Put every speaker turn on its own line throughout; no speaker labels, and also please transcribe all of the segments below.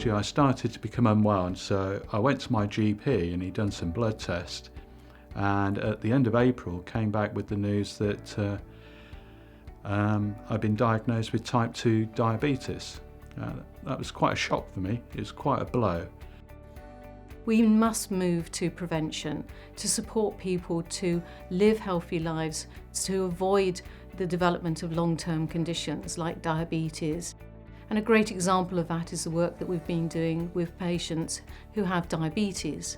last year I started to become unwell, and so I went to my GP and he'd done some blood tests, and at the end of April came back with the news that I'd been diagnosed with type 2 diabetes. That was quite a shock for me. It was quite a blow.
We must move to prevention to support people to live healthy lives, to avoid the development of long-term conditions like diabetes. And a great example of that is the work that we've been doing with patients who have diabetes,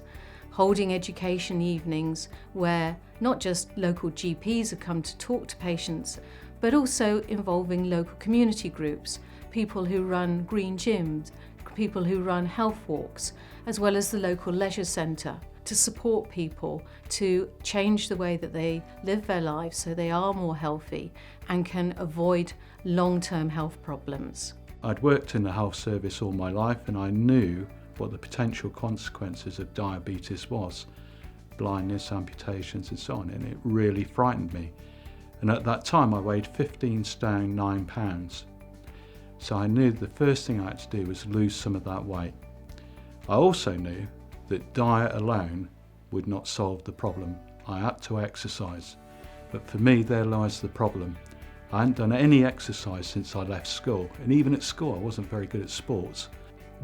holding education evenings where not just local GPs have come to talk to patients, but also involving local community groups, people who run green gyms, people who run health walks, as well as the local leisure centre, to support people to change the way that they live their lives so they are more healthy and can avoid long-term health problems.
I'd worked in the health service all my life and I knew what the potential consequences of diabetes was, blindness, amputations and so on, and it really frightened me. And at that time I weighed 15 stone 9 pounds. So I knew the first thing I had to do was lose some of that weight. I also knew that diet alone would not solve the problem. I had to exercise. But for me, there lies the problem. I hadn't done any exercise since I left school, and even at school I wasn't very good at sports.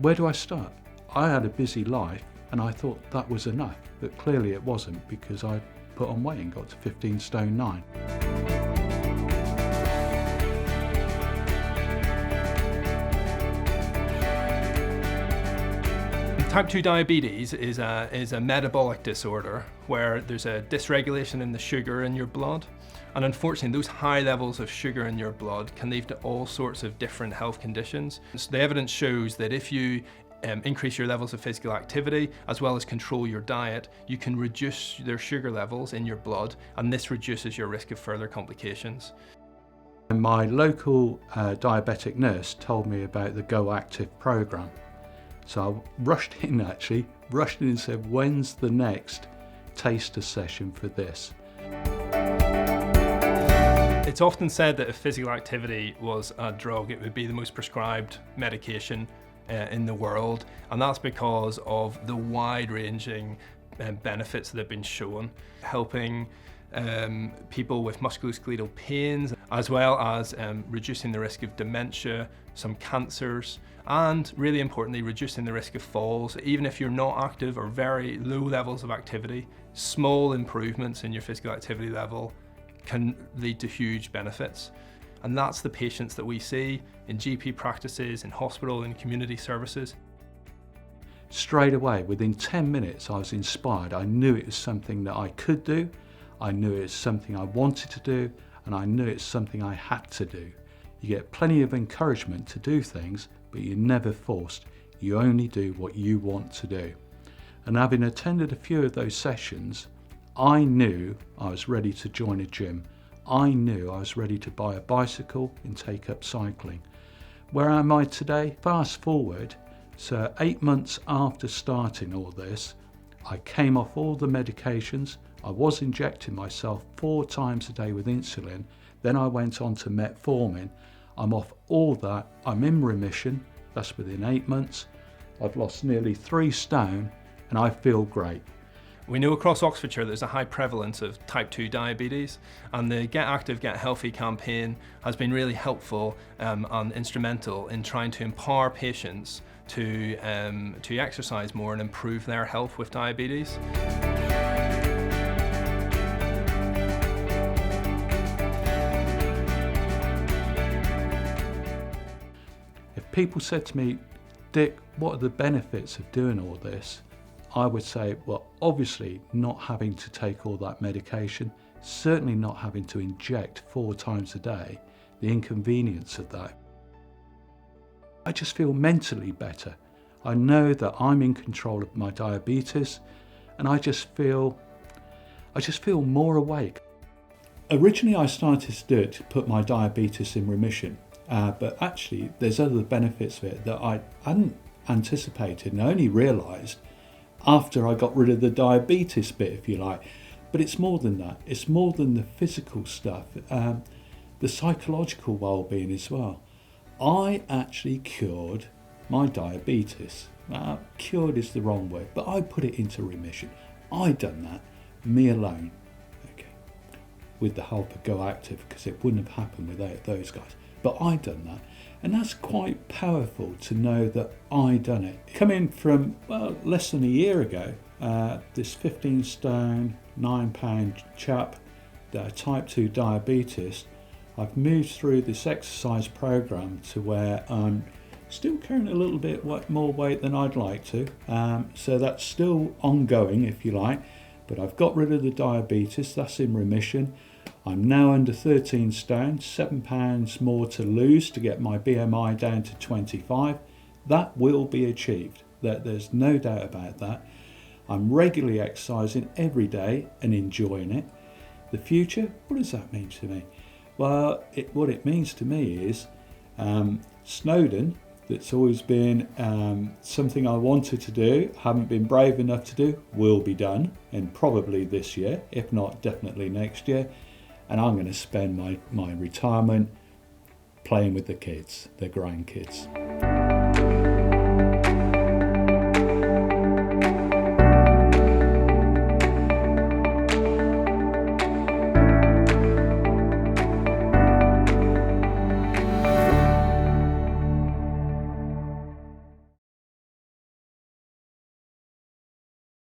Where do I start? I had a busy life and I thought that was enough, but clearly it wasn't, because I put on weight and got to 15 stone 9.
Type 2 diabetes is a metabolic disorder where there's a dysregulation in the sugar in your blood. And unfortunately, those high levels of sugar in your blood can lead to all sorts of different health conditions. So the evidence shows that if you increase your levels of physical activity as well as control your diet, you can reduce their sugar levels in your blood, and this reduces your risk of further complications.
My local diabetic nurse told me about the Go Active programme. So I rushed in and said, when's the next taster session for this?
It's often said that if physical activity was a drug, it would be the most prescribed medication in the world, and that's because of the wide-ranging benefits that have been shown, helping people with musculoskeletal pains, as well as reducing the risk of dementia, some cancers, and really importantly, reducing the risk of falls. Even if you're not active or very low levels of activity, small improvements in your physical activity level can lead to huge benefits. And that's the patients that we see in GP practices, in hospital, in community services.
Straight away, within 10 minutes, I was inspired. I knew it was something that I could do, I knew it was something I wanted to do, and I knew it's something I had to do. You get plenty of encouragement to do things, but you're never forced. You only do what you want to do. And having attended a few of those sessions, I knew I was ready to join a gym. I knew I was ready to buy a bicycle and take up cycling. Where am I today? Fast forward, so 8 months after starting all this, I came off all the medications. I was injecting myself 4 times a day with insulin. Then I went on to metformin. I'm off all that. I'm in remission. That's within 8 months. I've lost nearly 3 stone and I feel great.
We know across Oxfordshire there's a high prevalence of type 2 diabetes, and the Get Active, Get Healthy campaign has been really helpful and instrumental in trying to empower patients to exercise more and improve their health with diabetes.
If people said to me, Dick, what are the benefits of doing all this? I would say, well, obviously not having to take all that medication, certainly not having to inject 4 times a day, the inconvenience of that. I just feel mentally better. I know that I'm in control of my diabetes, and I just feel more awake. Originally I started to do it to put my diabetes in remission, but actually there's other benefits of it that I hadn't anticipated and I only realised after I got rid of the diabetes bit, if you like. But it's more than that. It's more than the physical stuff, the psychological well-being as well. I actually cured my diabetes. Cured is the wrong word, but I put it into remission. I done that, me alone, okay, with the help of Go Active, because it wouldn't have happened without those guys. But I done that, and that's quite powerful to know that I done it. Coming from, well, less than a year ago, this 15 stone, 9 pound chap, type 2 diabetes, I've moved through this exercise program to where I'm still carrying a little bit more weight than I'd like to, so that's still ongoing, if you like, but I've got rid of the diabetes. That's in remission. I'm now under 13 stone, 7 pounds more to lose to get my BMI down to 25. That will be achieved. There's no doubt about that. I'm regularly exercising every day and enjoying it. The future, what does that mean to me? Well, what it means to me is Snowdon, that's always been something I wanted to do, haven't been brave enough to do, will be done, and probably this year, if not definitely next year. And I'm going to spend my retirement playing with the kids, the grandkids.